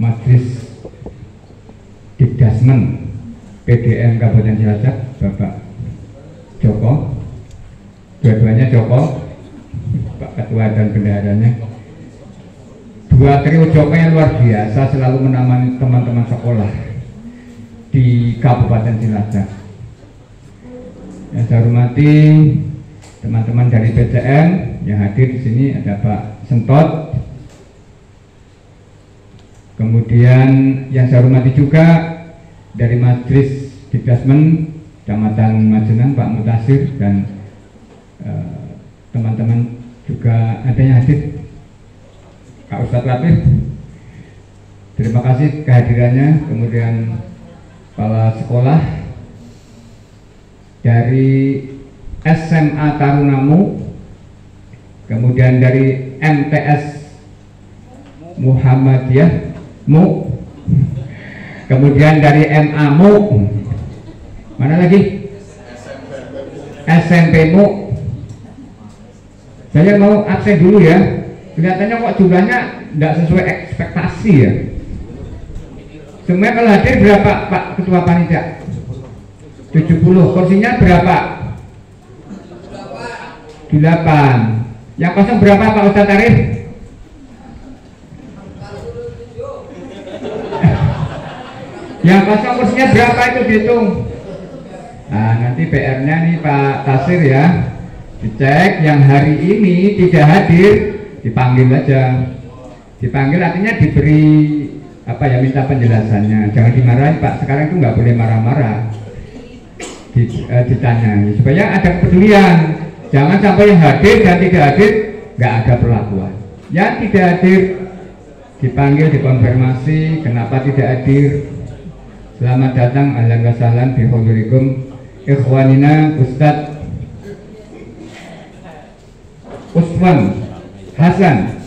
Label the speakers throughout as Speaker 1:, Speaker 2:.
Speaker 1: Majelis Dikdasmen PDM Kabupaten Cilacap, Bapak Joko, dua-duanya Joko, Pak Ketua dan bendaharanya. Dua trio Joko yang luar biasa selalu menemani teman-teman sekolah di Kabupaten Cilacap. Yang saya hormati teman-teman dari PCM yang hadir di sini, ada Pak Sentot. Kemudian yang saya hormati juga dari Majelis Dikdasmen Kecamatan Majenang, Pak Mutasir, dan teman-teman juga ada yang hadir, Pak Ustadz Latif. Terima kasih kehadirannya. Kemudian kepala sekolah dari SMA Tarunamu, kemudian dari MTS Muhammadiyah Mu, kemudian dari MA-Mu, mana lagi? SMP-Mu. Saya mau absen dulu ya, kelihatannya kok jumlahnya tidak sesuai ekspektasi ya. Semuanya kalau hadir berapa Pak Ketua Panitia? 70. Kursinya berapa? 8. Yang kosong berapa Pak Ustadz Arif? Yang kosong kursinya berapa itu dihitung? Nah, nanti PR-nya nih Pak Tasir ya, dicek. Yang hari ini tidak hadir dipanggil aja. Dipanggil artinya diberi apa ya, minta penjelasannya. Jangan dimarahin Pak, sekarang itu nggak boleh marah-marah. Ditanya supaya ada kepedulian. Jangan sampai yang hadir dan tidak hadir nggak ada perlakuan. Yang tidak hadir dipanggil, dikonfirmasi kenapa tidak hadir. Selamat datang, ahlan wa sahlan bi hudurikum ikhwanina Ustadz Usman Hasan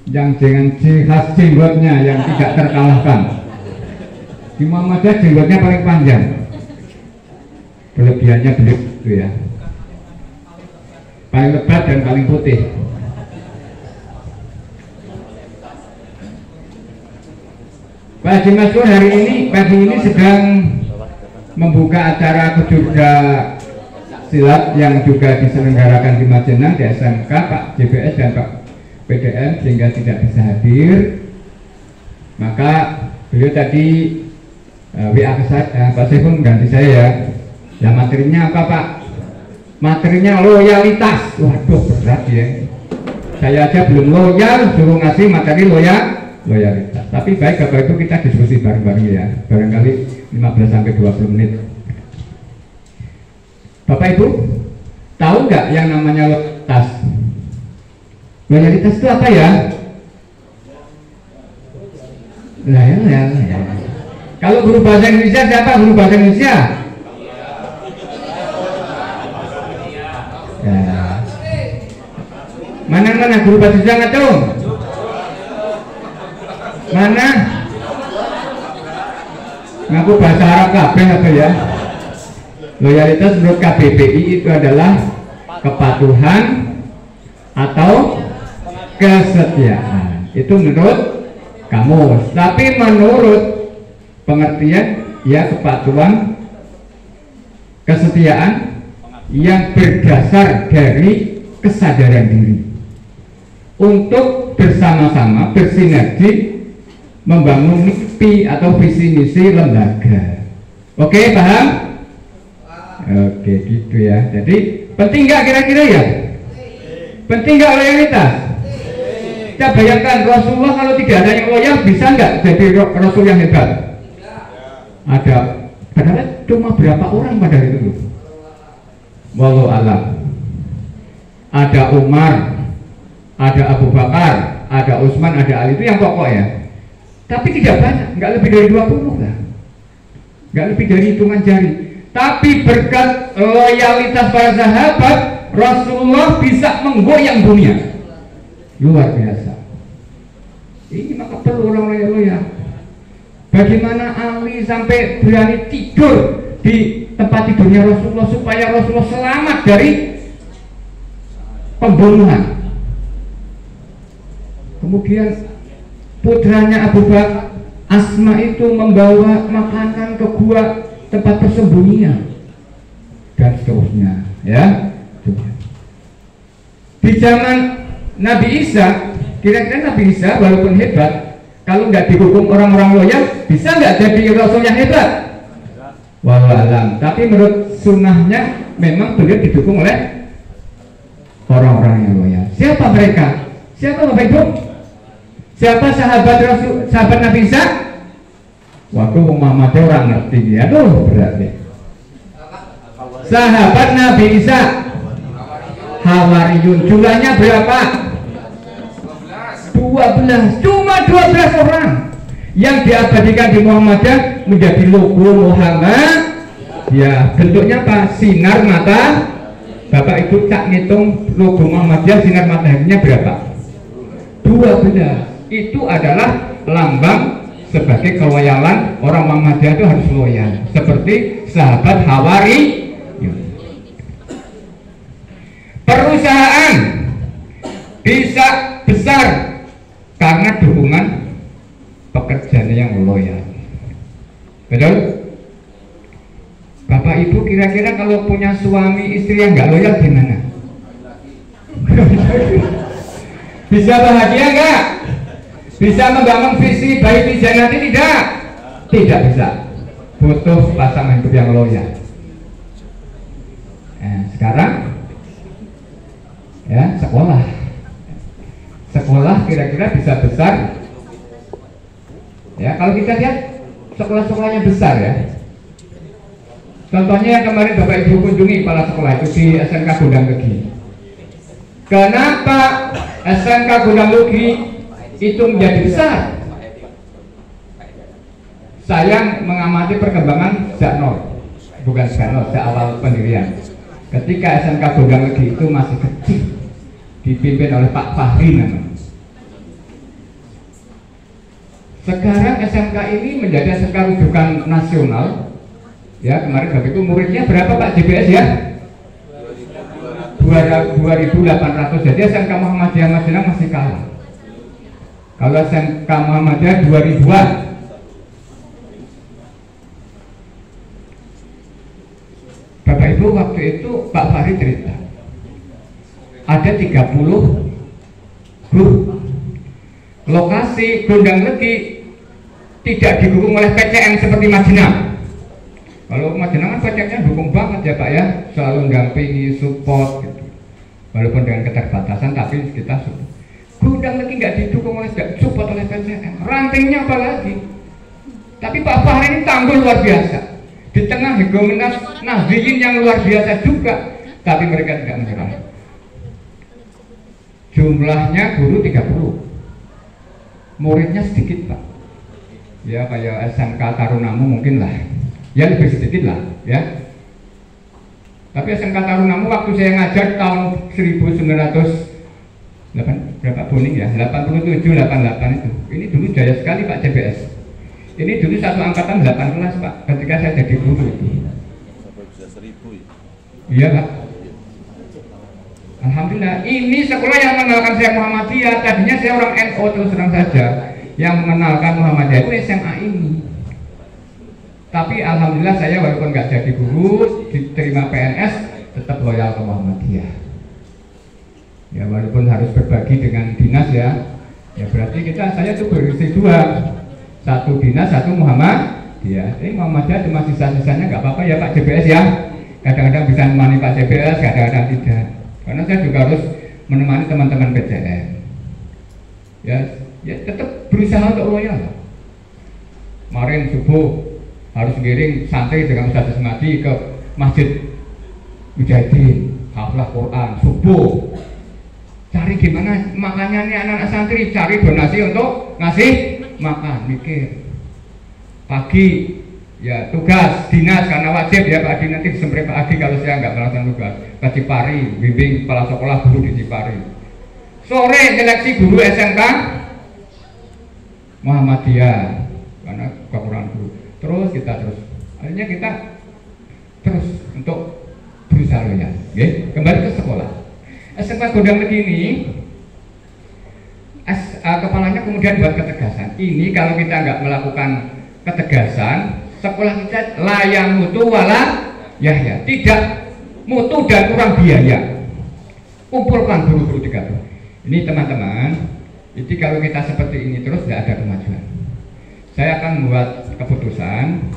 Speaker 1: yang dengan khas jenggotnya yang tidak terkalahkan. Di Muhammadiyah jenggotnya paling panjang, kelebihannya belit itu ya, paling lebat dan paling putih. Pak Haji Maskur hari ini pagi ini sedang membuka acara kejurda silat yang juga diselenggarakan di Majenang di SMK, Pak JBS dan Pak PDM sehingga tidak bisa hadir. Maka beliau tadi WA ke saya, Pak Sefun ganti saya ya. Ya materinya apa Pak? Materinya loyalitas. Waduh berat ya. Saya aja belum loyal, suruh ngasih materi loyalitas. Tapi baik Bapak itu kita diskusi bareng-bareng ya. Barangkali 15-20 menit. Bapak Ibu tahu nggak yang namanya loyalitas? Loyalitas itu apa ya? Ya. Kalau guru bahasa Indonesia siapa guru bahasa Indonesia? Ya. Mana guru bahasa Indonesia ngatung? Mana? Ngaku bahasa Arab kabeh apa ya? Loyalitas menurut KBBI itu adalah kepatuhan atau kesetiaan. Itu menurut kamus. Tapi menurut pengertian ya kepatuhan, kesetiaan yang berdasar dari kesadaran diri untuk bersama-sama bersinergi membangun mimpi atau visi misi lembaga. Oke, paham? Oke, gitu ya. Jadi penting nggak kira-kira ya? Penting nggak loyalitas? Kita bayangkan Rasulullah kalau tidak ada yang loyal bisa nggak jadi Rasul yang hebat? Ada. Padahal cuma berapa orang pada itu? Wallahu alam. Ada Umar, ada Abu Bakar, ada Utsman, ada Ali, itu yang pokok ya. Tapi tidak banyak, nggak lebih dari 20 lah, nggak lebih dari hitungan jari. Tapi berkat loyalitas para sahabat, Rasulullah bisa menggoyang dunia, luar biasa. Ini maka perlu orang loyal. Bagaimana Ali sampai berani tidur di tempat tidurnya Rasulullah supaya Rasulullah selamat dari pembunuhan. Kemudian putranya Abu Bakar Asma itu membawa makanan ke gua tempat persembunyian dan seterusnya, ya. Di zaman Nabi Isa, kira-kira Nabi Isa walaupun hebat, kalau nggak dihukum orang-orang loyal, bisa nggak jadi rasul yang hebat? Wallahu alam. Tapi menurut sunnahnya memang beliau didukung oleh orang-orang yang loyal. Siapa mereka? Siapa Bapak Ibu? Siapa sahabat Rasul, sahabat Nabi Isa? Waktu Muhammadnya orang ngerti, aduh berat deh. Sahabat Nabi Isa, Hawariyun, jumlahnya berapa? 12, cuma 12 orang yang diabadikan di Muhammadiyah menjadi logo Muhammad. Ya, bentuknya apa? Sinar mata. Bapak Ibu tak ngitung logo Muhammadiyah sinar mataharinya berapa? 12. Itu adalah lambang sebagai keloyalan orang Muhammadiyah itu harus loyal. Seperti sahabat Hawari. Perusahaan bisa besar karena dukungan pekerjaan yang loyal. Betul? Bapak Ibu kira-kira kalau punya suami istri yang nggak loyal gimana? Bisa bahagia nggak? Bisa membangun visi baik di nanti tidak? Tidak bisa. Butuh pasangan hidup yang loyal. Nah, sekarang ya sekolah kira-kira bisa besar ya. Kalau kita lihat sekolah-sekolahnya besar ya, contohnya yang kemarin Bapak Ibu kunjungi kepala sekolah itu di SMK Gondang Legi. Kenapa SMK Gondang Legi itu menjadi besar? Saya mengamati perkembangan sejak nol, bukan sejak nol, sejak awal pendirian. Ketika SMK Gondang Legi itu masih kecil, dipimpin oleh Pak Fahri namanya. Sekarang SMK ini menjadi SMK rujukan nasional. Ya, kemarin Bapak Ibu muridnya berapa Pak JBS ya? 2.800. Jadi SMK Muhammadiyah Madinah masih kalah. Kalau SMK Muhammadiyah 2000-an. Bapak Ibu waktu itu Pak Fahri cerita ada 30 grup. Lokasi Gondang Legi tidak didukung oleh PCM seperti Madinah. Kalau Madinah kan PCM-nya dukung banget ya Pak ya, selalu mendampingi, support gitu. Walaupun dengan keterbatasan tapi kita support. Gondang Legi nggak didukung oleh, nggak support oleh PCM. Rantingnya apalagi. Tapi Pak Fahri ini tangguh luar biasa. Di tengah hegemonitas Nahdiyin yang luar biasa juga, tapi mereka tidak menyerah. Jumlahnya guru 30, muridnya sedikit Pak. Ya kayak SMK Tarunamu mungkin lah, ya lebih sedikit lah ya. Tapi SMK Tarunamu waktu saya ngajar tahun 1908 berapa Boning ya, 87, 88 itu. Ini dulu jaya sekali Pak CBS. Ini dulu satu angkatan 8 kelas Pak, ketika saya jadi guru itu. Bisa 1000 ya? Iya Pak. Alhamdulillah, ini sekolah yang mengenalkan saya Muhammadiyah. Tadinya saya orang NU terus terang saja. Yang mengenalkan Muhammadiyah itu SMA ini. Tapi alhamdulillah saya walaupun nggak jadi guru, diterima PNS, tetap loyal ke Muhammadiyah. Ya walaupun harus berbagi dengan dinas ya. Ya berarti saya tuh berisi dua. Satu dinas, satu Muhammadiyah. Ini Muhammadiyah cuma sisa-sisanya nggak apa-apa ya Pak JBS ya. Kadang-kadang bisa menemani Pak JBS, kadang-kadang tidak. Karena saya juga harus menemani teman-teman PCM. Ya tetap berusaha untuk loyal. Kemarin subuh harus giring santri dengan Ustaz Semadi ke Masjid Mujahidin, haflah Quran subuh. Cari gimana makannya nih anak-anak santri, cari donasi untuk ngasih makan, mikir. Pagi ya tugas dinas karena wajib ya Pak Adi, nanti disemprit Pak Adi kalau saya nggak melakukan tugas ke Cipari, bimbing kepala sekolah guru di Cipari. Sore seleksi guru SMK Muhammadiyah karena kekurangan guru. Akhirnya kita terus untuk berusaha ya. Kembali ke sekolah. SMK Gondang Legi ini kepalanya kemudian buat ketegasan. Ini kalau kita nggak melakukan ketegasan, sekolah kita layak mutu wala ya tidak mutu dan kurang biaya. Kumpulkan guru-guru 30. Ini teman-teman, jadi kalau kita seperti ini terus tidak ada kemajuan. Saya akan membuat keputusan,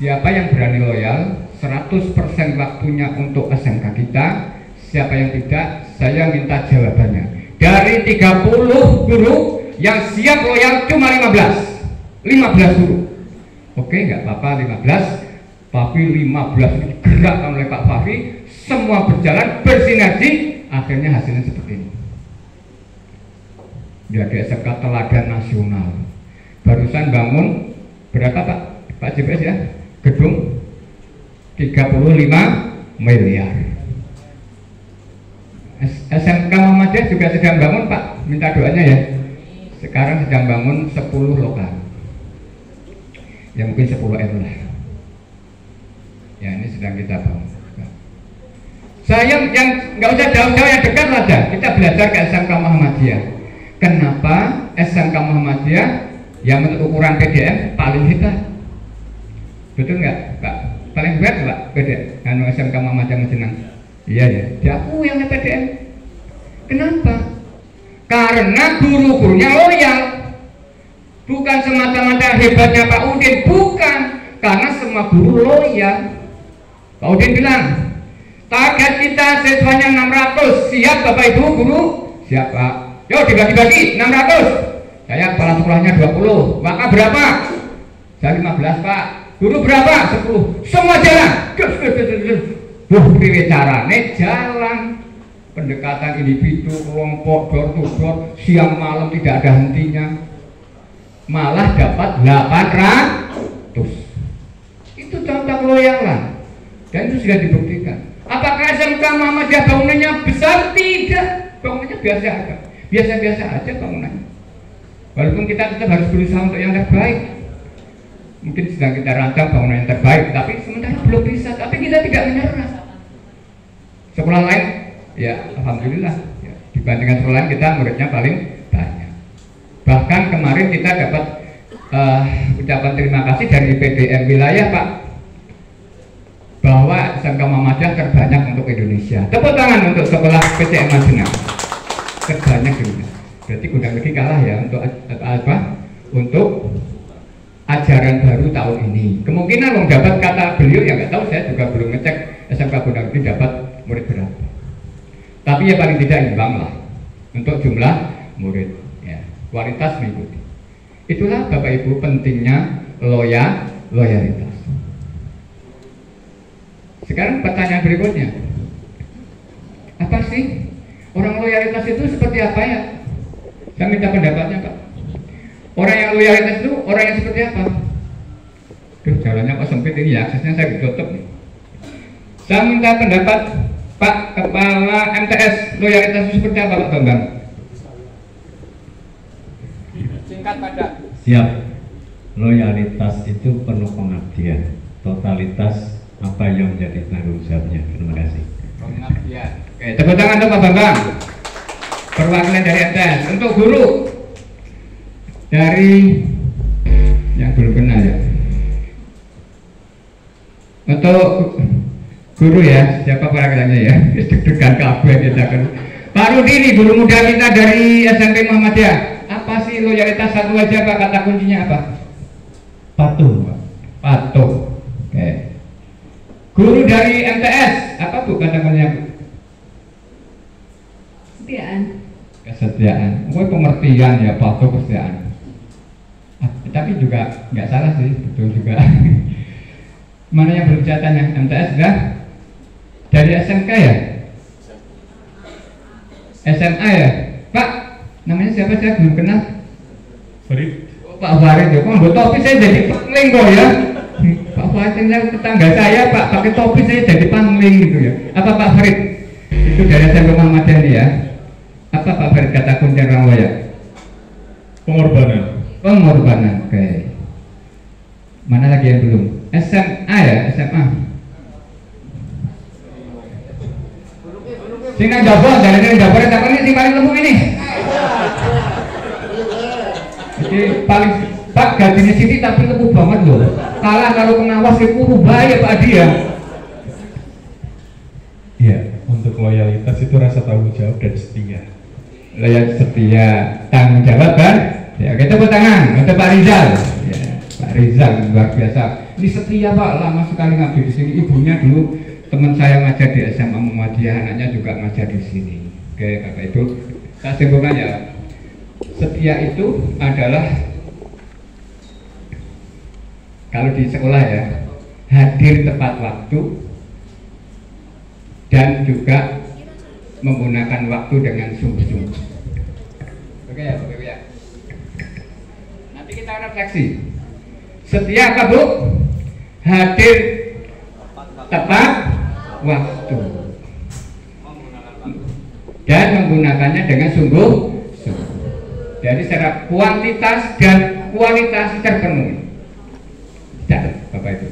Speaker 1: siapa yang berani loyal 100% waktunya untuk SMK kita, siapa yang tidak, saya minta jawabannya. Dari 30 guru yang siap loyal cuma 15 guru. Oke, nggak apa-apa 15, tapi 15 ini gerakkan oleh Pak Fahri, semua berjalan bersinergi, akhirnya hasilnya seperti ini. Jadi SMK teladan nasional. Barusan bangun berapa Pak JPS ya? Gedung 35 miliar. SMK Muhammadiyah juga sedang bangun Pak, minta doanya ya. Sekarang sedang bangun 10 lokal. Ya mungkin 10 M lah. Ya ini sedang kita bangun. Saya yang nggak usah jauh-jauh, yang dekat saja. Kita belajar ke SMK Muhammadiyah. Kenapa SMK Muhammadiyah yang menurut ukuran PDM paling hebat? Betul nggak Pak? Paling hebat Pak PDM? Anu SMK Muhammadiyah Majenang. Iya ya, diakui yang PDM. Kenapa? Karena guru-gurunya loyal. Bukan semata-mata hebatnya Pak Udin, bukan. Karena semua guru loyal. Pak Udin bilang, target kita siswanya 600. Siap Bapak Ibu guru? Siap Pak. Yuk dibagi-bagi 600. Saya kepala sekolahnya 20. Maka berapa? Saya 15 Pak. Guru berapa? 10. Semua jalan. Bukti carane jalan, pendekatan individu, kelompok, door to door, siang malam tidak ada hentinya, malah dapat 800. Itu contoh keloyalan dan itu sudah dibuktikan. Apakah SMK Muhammadiyah bangunannya besar? Tidak, bangunannya biasa aja, biasa-biasa aja bangunannya. Walaupun kita tetap harus berusaha untuk yang terbaik. Mungkin sedang kita rancang bangunan yang terbaik, tapi sementara belum bisa. Tapi kita tidak menyerah. Sekolah lain, ya alhamdulillah, ya, dibandingkan sekolah lain kita muridnya paling banyak. Bahkan kemarin kita dapat ucapan terima kasih dari PDM wilayah Pak, bahwa SMK Muhammadiyah terbanyak untuk Indonesia. Tepuk tangan untuk sekolah PDM Majenang. Terbanyak di Indonesia. Berarti Gudang Legi kalah ya untuk apa? Untuk ajaran baru tahun ini. Kemungkinan mau dapat kata beliau ya nggak tahu, saya juga belum ngecek SMK Gudang Legi dapat murid berapa. Tapi ya paling tidak imbang lah untuk jumlah murid, ya, kualitas mengikuti. Itulah Bapak Ibu pentingnya loyalitas. Sekarang pertanyaan berikutnya, apa sih orang loyalitas itu seperti apa ya? Saya minta pendapatnya Pak. Orang yang loyalitas itu orang yang seperti apa? Duh, jalannya kok sempit ini ya, aksesnya saya ditutup nih. Saya minta pendapat Pak Kepala MTS, loyalitas itu seperti apa Pak Bambang? Singkat padat.
Speaker 2: Siap. Loyalitas itu penuh pengabdian, totalitas apa yang menjadi tanggung jawabnya. Terima kasih.
Speaker 1: Pengabdian. Oke, tepuk tangan untuk Pak Bambang. Perwakilan dari MTS. Untuk guru dari yang belum kenal ya. Untuk guru ya, siapa perwakilannya ya? Deg-degan kabeh kita kan. Pak Rudi ini guru muda kita dari SMP Muhammadiyah. Apa sih loyalitas satu aja Pak, kata kuncinya apa?
Speaker 2: Patuh Pak.
Speaker 1: Patuh. Oke. Guru dari MTS, apa Bu kata kuncinya Bu?
Speaker 3: Kesetiaan.
Speaker 1: Kesetiaan. Oh, pengertian ya, patuh, kesetiaan. Tapi juga nggak salah sih, betul juga. Mana yang belum catatannya? MTS sudah? Dari SMK ya? SMA ya? Pak, namanya siapa, saya belum kenal.
Speaker 2: Farid.
Speaker 1: Oh, Pak Farid ya, kok ambil topi saya jadi pangling kok ya. Pak Farid ini tetangga saya Pak, pakai topi saya jadi pangling gitu ya. Apa Pak Farid? Itu dari SMP Muhammadiyah ya. Apa Pak Farid kata kunci orang loyal?
Speaker 2: Pengorbanan.
Speaker 1: Pengorbanan, oke. Mana lagi yang belum? SMA ya, SMA. Sini dapur, dari dapur ini sing paling lemu ini. paling Pak gajinya sini tapi lembut banget loh. Kalah kalau pengawas itu bahaya Pak dia.
Speaker 3: Iya, untuk loyalitas itu rasa tanggung jawab dan setia.
Speaker 1: Loyalitas setia, tanggung jawab kan? Ya kita tepuk tangan untuk Pak Rizal. Ya, Pak Rizal luar biasa. Ini setia Pak, lama sekali ngabdi di sini. Ibunya dulu teman saya ngajar di SMA Muhammadiyah, anaknya juga ngajar di sini. Oke Bapak Ibu, saya simpulkan ya. Setia itu adalah kalau di sekolah ya, hadir tepat waktu dan juga menggunakan waktu dengan sungguh-sungguh. Oke ya Bapak Ibu ya. Nanti kita refleksi. Setia apa Bu? Hadir tepat waktu dan menggunakannya dengan sungguh-sungguh. Jadi secara kuantitas dan kualitas terpenuhi. Bapak Ibu,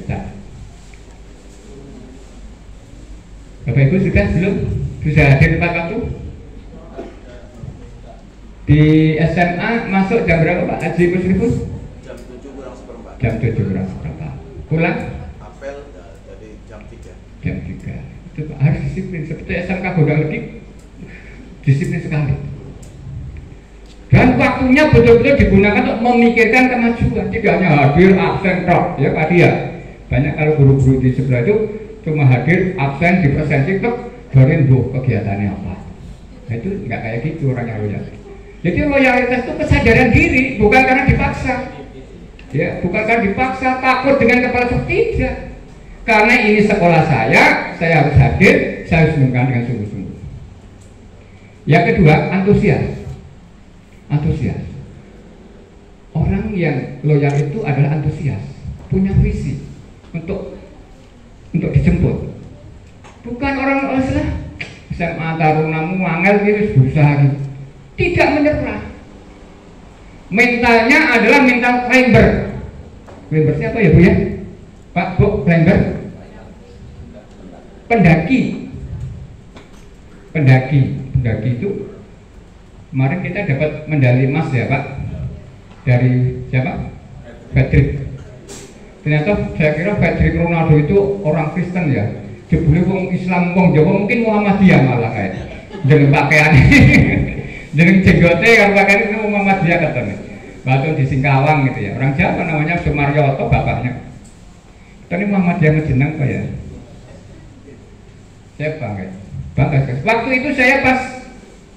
Speaker 1: Bapak Ibu sudah belum? Sudah hadir tepat waktu? Di SMA masuk jam berapa Pak Haji Musrifun?
Speaker 4: Jam 7 kurang seperempat.
Speaker 1: Jam 7 kurang seperempat. Pulang?
Speaker 4: Apel jadi jam 3.
Speaker 1: Jam 3. Itu Pak, harus disiplin. Seperti SMK Gondang Legit, disiplin sekali. Dan waktunya betul-betul digunakan untuk memikirkan kemajuan, tidak hanya hadir absen tok ya Pak dia. Banyak kalau guru-guru di sebelah itu cuma hadir absen di presensi tok, barin bu kegiatannya apa. Nah itu nggak kayak gitu orang yang loyal. Jadi loyalitas itu kesadaran diri, bukan karena dipaksa. Ya, bukan karena dipaksa, takut dengan kepala suku, tidak. Karena ini sekolah saya harus hadir, saya harus menggunakan dengan sungguh-sungguh. Yang kedua, antusias. Orang yang loyal itu adalah antusias, punya visi untuk dijemput. Bukan orang SMA Tarunamu angel gitu berusaha gitu. Tidak menyerah. Mentalnya adalah mental climber. Climber siapa ya Bu ya? Pak Bu, climber? Pendaki itu kemarin kita dapat medali emas ya Pak dari siapa? Patrick. Ternyata saya kira Patrick Ronaldo itu orang Kristen ya. Jebule wong Islam wong Jawa mungkin Muhammadiyah malah kayak dengan pakaian dengan jenggote kalau pakaian itu Muhammadiyah katanya. Batu di Singkawang gitu ya. Orang Jawa namanya Sumaryoto bapaknya. Tadi Muhammadiyah ngejeneng Pak ya. Saya bangga. Waktu itu saya pas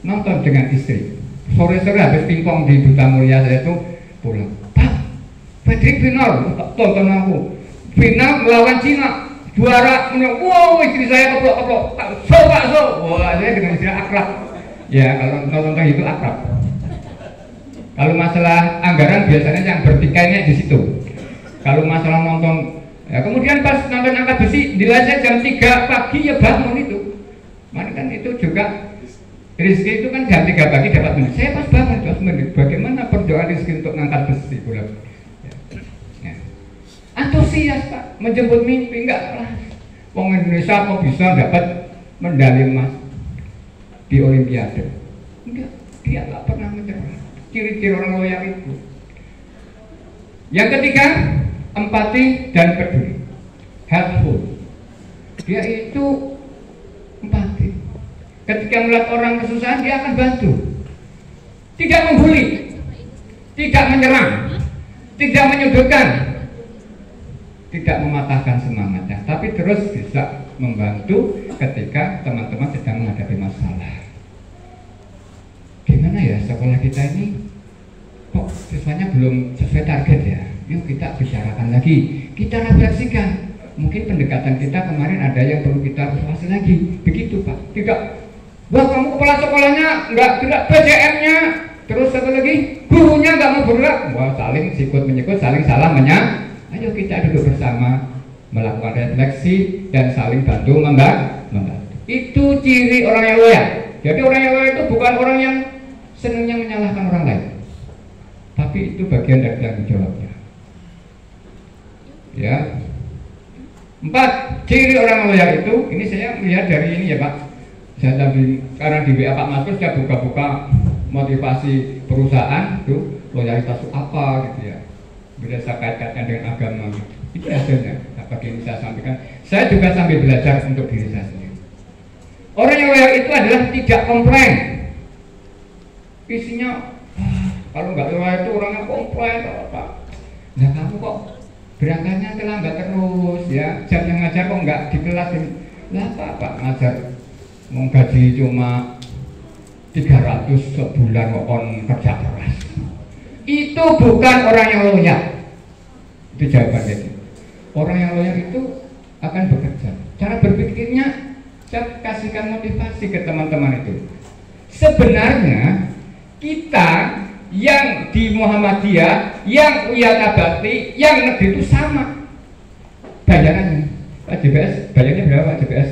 Speaker 1: nonton dengan istri. Sore-sore habis pingpong di Duta Mulia saya tuh pulang. Pak, Patrick final, tonton aku. Final melawan Cina. Juara, wow istri saya keplok-keplok. So. Wah, saya dengan istri akrab. Ya, kalau nonton itu akrab. Kalau masalah anggaran biasanya yang bertikainya di situ. Kalau masalah nonton, ya kemudian pas nonton angkat besi, dilajak jam 3 pagi ya bangun itu. Mana kan itu juga rezeki itu kan jam 3 pagi dapat menit. Saya pas bangun 12 menit. Bagaimana berdoa rezeki untuk ngangkat besi bulan? Ya. Antusias Pak, menjemput mimpi enggak lah. Wong Indonesia kok bisa dapat medali emas di Olimpiade? Enggak, dia nggak pernah menyerah. Ciri-ciri orang loyal itu. Yang ketiga, empati dan peduli. Helpful. Dia itu empati. Ketika melihat orang kesusahan dia akan bantu. Tidak membuli, tidak menyerang, tidak menyudutkan, tidak mematahkan semangatnya, tapi terus bisa membantu ketika teman-teman sedang menghadapi masalah. Gimana ya sekolah kita ini kok siswanya belum sesuai target ya? Yuk kita bicarakan lagi, kita refleksikan. Mungkin pendekatan kita kemarin ada yang perlu kita evaluasi lagi. Begitu Pak. Tidak, wah kamu kepala sekolahnya nggak gerak, PJM-nya terus satu lagi gurunya nggak mau bergerak. Wah saling sikut menyikut, saling salah Ayo kita duduk bersama, melakukan refleksi dan saling bantu membantu. Itu ciri orang yang loyal. Jadi orang yang loyal itu bukan orang yang senangnya menyalahkan orang lain, tapi itu bagian dari tanggung jawabnya. Ya. 4 ciri orang loyal itu, ini saya melihat dari ini ya Pak. Saya tadi karena di WA Pak Mas saya buka-buka motivasi perusahaan tuh loyalitas itu apa gitu ya, berdasar kait-kaitnya dengan agama gitu. Itu hasilnya. Apa yang saya sampaikan, saya juga sambil belajar untuk diri saya sendiri. Orang yang loyal itu adalah tidak komplain. Isinya kalau nggak loyal itu orangnya komplain atau apa. Nah kamu kok berangkatnya terlambat terus ya, jamnya ngajar kok nggak di kelas ini. Lah Pak ngajar mau gaji cuma 300 sebulan kok on kerja keras. Itu bukan orang yang loyal. Itu jawaban gitu. Orang yang loyal itu akan bekerja. Cara berpikirnya saya kasihkan motivasi ke teman-teman itu. Sebenarnya kita yang di Muhammadiyah, yang Uyana Bakti, yang negeri itu sama bayarannya. Pak JBS bayarnya berapa Pak JBS?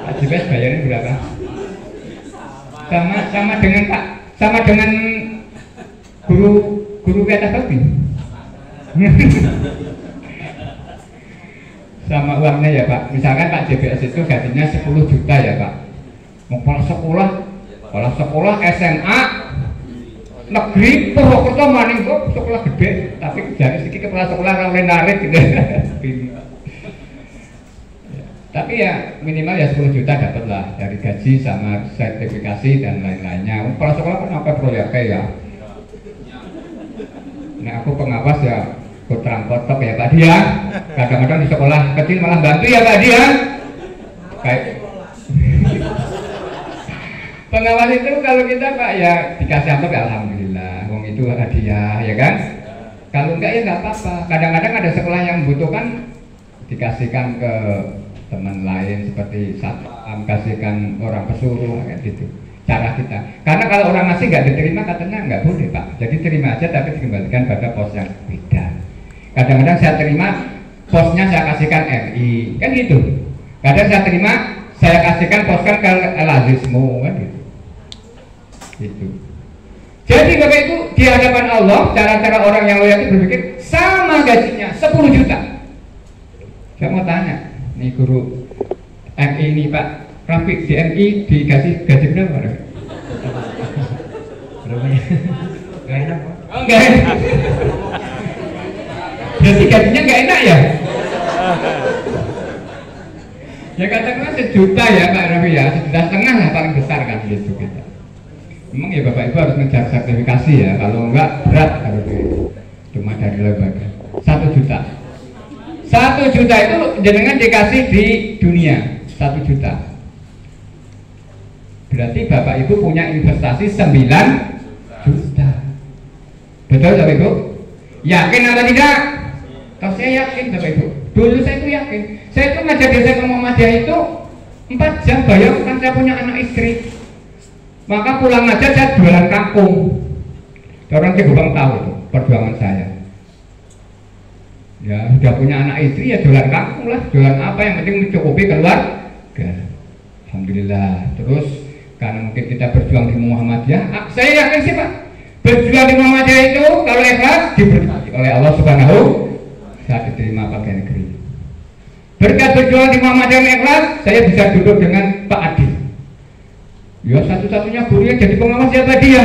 Speaker 1: Pak JBS bayarnya berapa? Sama dengan Pak, sama dengan guru Uyana Bakti. Sama uangnya ya Pak. Misalkan Pak JBS itu gajinya 10 juta ya Pak. Mau kepala sekolah SMA negeri Purwokerto maning kok sekolah gede, tapi jadi sedikit kepala sekolah kalau narik gitu. Tapi ya minimal ya 10 juta dapat lah dari gaji sama sertifikasi dan lain-lainnya. Kepala sekolah kan apa proyek ya? Nah aku pengawas ya kurang kotok ya Pak Dia. Kadang-kadang di sekolah kecil malah bantu ya Pak Dia. Kayak pengawas itu kalau kita Pak ya dikasih amplop ya alhamdulillah, wong itu hadiah ya kan. Kalau enggak ya nggak apa-apa. Kadang-kadang ada sekolah yang membutuhkan dikasihkan ke teman lain seperti satpam, kasihkan orang pesuruh kayak gitu. Cara kita. Karena kalau orang ngasih nggak diterima katanya nggak boleh Pak. Jadi terima aja tapi dikembalikan pada pos yang beda. Kadang-kadang saya terima posnya saya kasihkan RI kan gitu. Kadang saya terima saya kasihkan poskan ke Al-Azizmu kan gitu. Gitu. Jadi Bapak Ibu di hadapan Allah cara-cara orang yang loyal itu berpikir sama gajinya 10 juta. Saya mau tanya, nih guru MI ini Pak Rafiq di MI dikasih gaji berapa? Berapa ya? Gak enak Pak? Oh enggak enak. Jadi gajinya nggak enak ya? Ya katakanlah 1 juta ya Pak Rafi ya, 1,5 juta lah paling besar kan gitu kita. Memang ya Bapak Ibu harus ngejar sertifikasi ya, kalau enggak berat kalau cuma dari lembaga. 1 juta. 1 juta itu jenengan dikasih di dunia 1 juta. Berarti Bapak Ibu punya investasi 9 juta. Betul Bapak Ibu? Yakin atau tidak? Kalau saya yakin Bapak Ibu. Dulu saya itu yakin. Saya itu ngajar di SMA Muhammadiyah itu 4 jam bayar kan saya punya anak istri. Maka pulang ngajar saya jualan kangkung. Orang Cibubang tahu itu perjuangan saya. Ya sudah punya anak istri ya jualan kangkung lah. Jualan apa yang penting mencukupi keluarga. Alhamdulillah. Terus karena mungkin kita berjuang di Muhammadiyah, saya yakin sih Pak, berjuang di Muhammadiyah itu kalau ikhlas diberkati oleh Allah Subhanahu. Saya diterima pegawai negeri. Berkat berjuang di Muhammadiyah ikhlas, saya bisa duduk dengan Pak Adi. Ya satu-satunya guru yang jadi pengawas ya Pak Dia.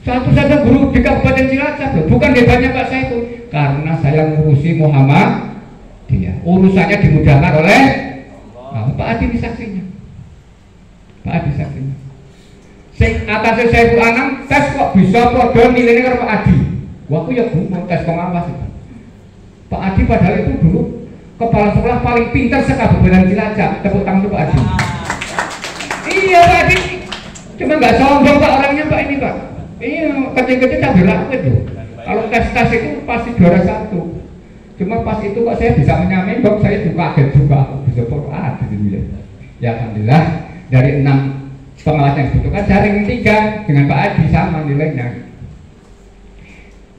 Speaker 1: Satu-satunya guru di Kabupaten Cilacap. Bukan hebatnya Pak saya itu, karena saya ngurusi Muhammadiyah. Urusannya dimudahkan oleh Pak Adi ini saksinya. Pak Adi saksinya. Sing atasnya Saiful Anam tes kok bisa podo nilainya karo Pak Adi. Wah aku ya mau tes pengawas itu. Pak Adi padahal itu dulu kepala sekolah paling pintar se-Kabupaten Cilacap. Tepuk tangan untuk Pak Adi. Iya Pak Adi. Cuma nggak sombong Pak orangnya Pak ini Pak. Iya kecil-kecil cabai rawit tuh. Kalau tes itu pasti juara 1. Cuma pas itu kok saya bisa menyamai, kok saya juga kaget juga bisa Pak Adi gitu ya. Ya alhamdulillah dari 6 pengawas yang dibutuhkan jaring 3 dengan Pak Adi sama nilainya.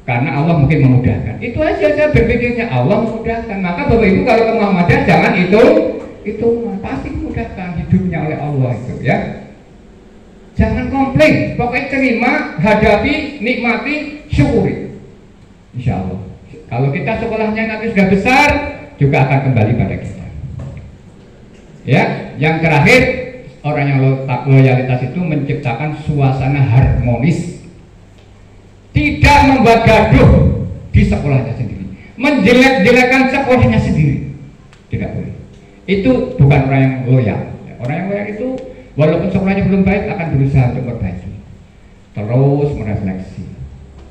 Speaker 1: Karena Allah mungkin memudahkan. Itu aja saya berpikirnya Allah memudahkan. Maka Bapak Ibu kalau ke Muhammadiyah jangan itu pasti memudahkan hidupnya oleh Allah itu ya. Jangan komplain, pokoknya terima, hadapi, nikmati, syukuri. Insya Allah. Kalau kita sekolahnya nanti sudah besar, juga akan kembali pada kita. Ya, yang terakhir orang yang loyalitas itu menciptakan suasana harmonis, tidak membuat gaduh di sekolahnya sendiri, menjelek-jelekan sekolahnya sendiri, tidak boleh. Itu bukan orang yang loyal. Orang yang loyal itu walaupun sekolahnya belum baik akan berusaha untuk memperbaiki, terus merefleksi.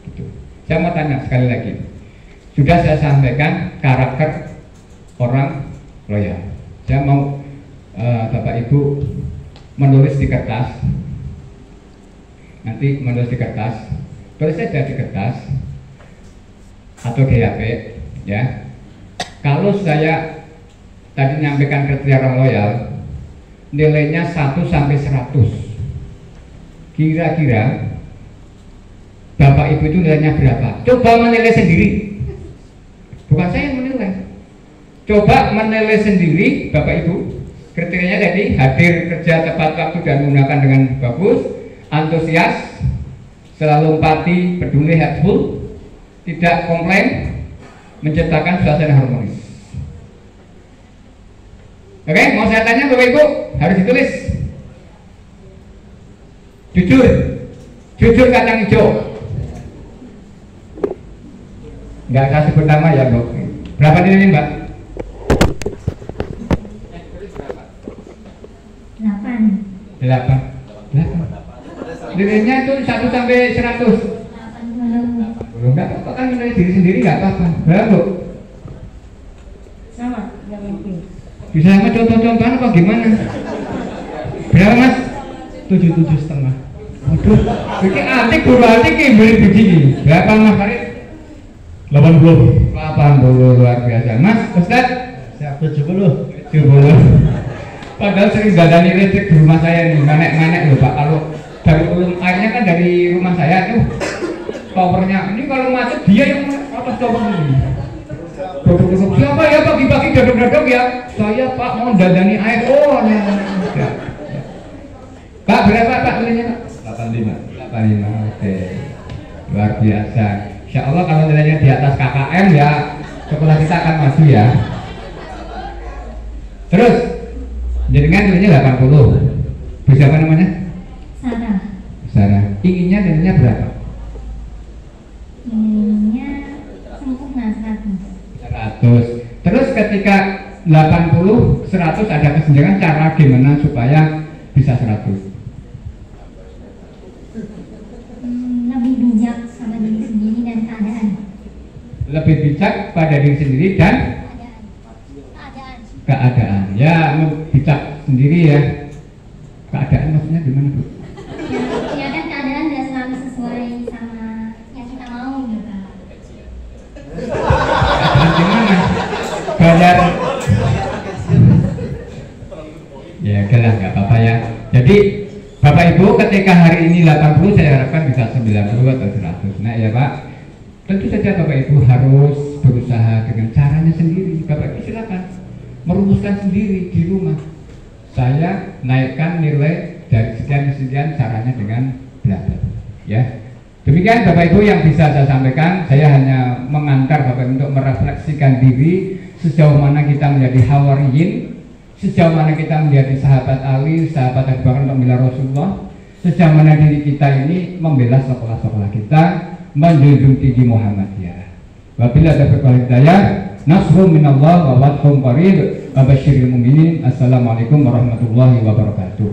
Speaker 1: Gitu. Saya mau tanya sekali lagi, sudah saya sampaikan karakter orang loyal. Saya mau Bapak Ibu menulis di kertas, nanti menulis di kertas, tulis saja di kertas atau di HP, ya. Kalau saya tadi menyampaikan kriteria orang loyal, nilainya 1 sampai 100, kira-kira Bapak Ibu itu nilainya berapa? Coba menilai sendiri, bukan saya yang menilai. Coba menilai sendiri Bapak Ibu. Kriterianya tadi hadir, kerja tepat waktu dan menggunakan dengan bagus, antusias, selalu empati, peduli, helpful, tidak komplain, menciptakan suasana harmonis. Oke, mau saya tanya Bapak Ibu, harus ditulis. Jujur, jujur kacang hijau. Nggak saya sebut nama ya, Mbak. Berapa nilainya, Mbak? 8. Nilainya itu 1 sampai 100. 80. Enggak apa-apa, kan menilai diri sendiri enggak apa-apa. Berapa, Bu?
Speaker 5: Sama, enggak lebih.
Speaker 1: Bisa sama contoh-contohan apa gimana? Berapa, Mas?
Speaker 3: 77,5.
Speaker 1: Waduh, ini antik guru antik ini beli begini. Berapa, Mas Farid?
Speaker 3: 80.
Speaker 1: 80, luar biasa. Mas, Ustaz?
Speaker 3: Siap 70.
Speaker 1: 70. Padahal sering dadani listrik di rumah saya nih, manek-manek loh Pak. Kalau dari airnya kan dari rumah saya tuh, towernya. Ini kalau macet dia yang atas tower ini. Siapa ya pagi-pagi dadok-dadok ya? Saya Pak mau dadani air. Oh, ya. Pak berapa Pak nilainya Pak?
Speaker 3: 85.
Speaker 1: 85. Oke. Luar biasa. Insya Allah kalau nilainya di atas KKM ya, sekolah kita akan maju ya. Terus jaringan nilainya 80. Bisa apa namanya?
Speaker 5: Sarah.
Speaker 1: Sarah. Inginnya nilainya berapa?
Speaker 5: Nilainya sempurna 100.
Speaker 1: 100. Terus ketika 80, 100 ada kesenjangan, cara gimana supaya bisa 100?
Speaker 5: Lebih bijak sama diri sendiri dan keadaan.
Speaker 1: Lebih bijak pada diri sendiri dan keadaan. Ya, bijak sendiri ya. Keadaan maksudnya gimana, Bu?
Speaker 5: Ya kan keadaan nggak selalu sesuai sama yang kita mau gitu.
Speaker 1: Keadaan gimana? Bayar. Ya, gelah nggak apa-apa ya. Jadi Bapak Ibu ketika hari ini 80, saya harapkan bisa 90 atau 100. Nah ya Pak, tentu saja Bapak Ibu harus berusaha dengan caranya sendiri. Bapak Ibu silakan merumuskan sendiri di rumah. Saya naikkan nilai dari sekian caranya dengan belajar. Ya, demikian Bapak Ibu yang bisa saya sampaikan. Saya hanya mengantar Bapak Ibu untuk merefleksikan diri sejauh mana kita menjadi hawariyin, sejauh mana kita menjadi sahabat Ali, sahabat Abu Bakar untuk membela Rasulullah, sejauh mana diri kita ini membela sekolah-sekolah kita, menjunjung tinggi Muhammadiyah. Wabillahi taufiq wal hidayah. Nasrun minallah wa fathun qarib wa basyiril mu'minin. Assalamualaikum warahmatullahi wabarakatuh.